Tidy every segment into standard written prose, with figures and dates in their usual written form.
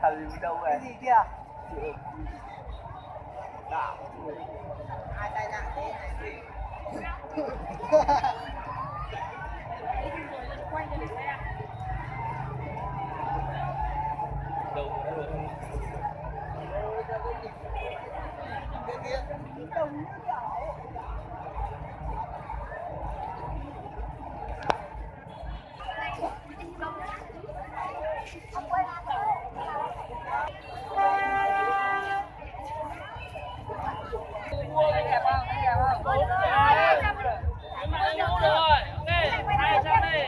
Thằng gì đâu vậy? Cái gì kia? Đảo. Hai tay nặng thế này. Quay cho mình xem. Đâu rồi? Cái kia. Đồng nhỏ. Ông quay lại thôi. Mua cái đẹp không? Cái đẹp không? Đúng rồi. Mà anh mua được rồi. Ok, 200 đi.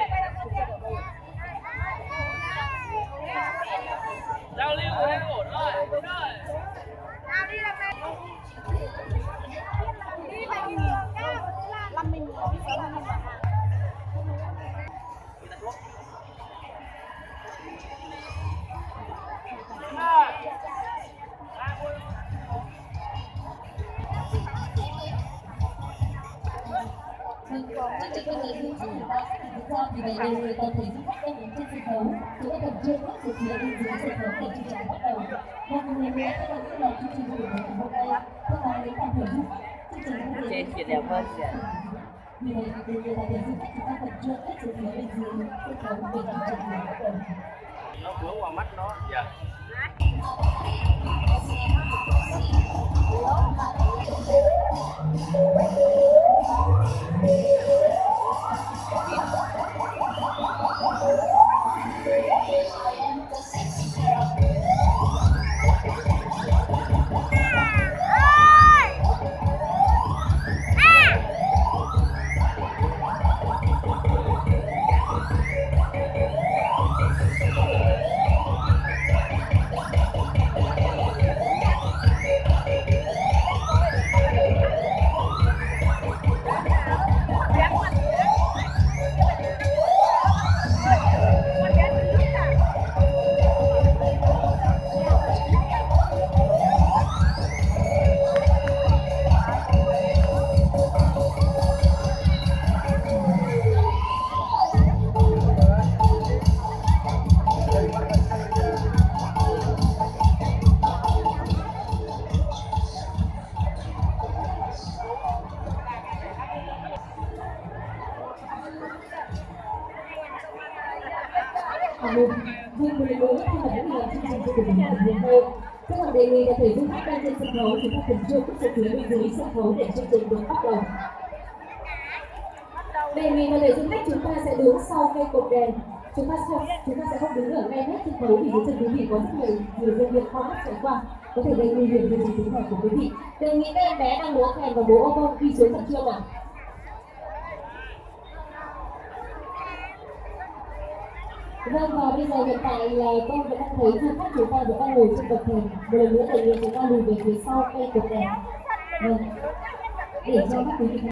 Giao lưu của em ổn rồi. Đúng rồi. Nào đi làm này. Đi là mình nhá. Làm mình sớm hơn mình. Chương trình văn nghệ diễn chúng ta sẽ diễn ra vì vậy đều người toàn thể du khách đang đứng trên sân khấu. Chúng ta cần chưa các sự kiện bên dưới sân khấu để chương trình bắt đầu. Và một lần nữa các bạn sẽ là chương trình của ngày hôm nay. Các bạn đến toàn thể du khách chương trình Trên chuyện đẹp hơn kìa. Vì vậy đều người toàn thể du khách chúng ta cần chưa các sự kiện bên dưới sân khấu để chương trình bắt đầu. Nó vướng vào mắt nó. Dạ. Vui một lần nữa khi mà những người chương trình của mình thực hiện hơn. Các bạn đề nghị là thể du khách đang trên sân khấu chúng ta cần chưa các sự phía bên dưới sân khấu để chương trình được bắt đầu. Đề nghị là thể du khách chúng ta sẽ đứng sau cây cột đèn. Chúng ta sẽ không đứng ở ngay hết sân khấu vì dưới chân quý vị có rất nhiều nhân viên kho mắt trải qua có thể gây nguy hiểm đến tính mạng của quý vị. Đề nghị các em bé đang múa kèn và múa ô bông đi xuống tập trương ạ. Vâng, và bây giờ hiện tại là tôi vẫn đang thấy du khách chúng ta vẫn đang ngồi trên bậc thềm. Một lần nữa đề nghị chúng ta lùi về phía sau cây cột đèn. Vâng, để cho các quý vị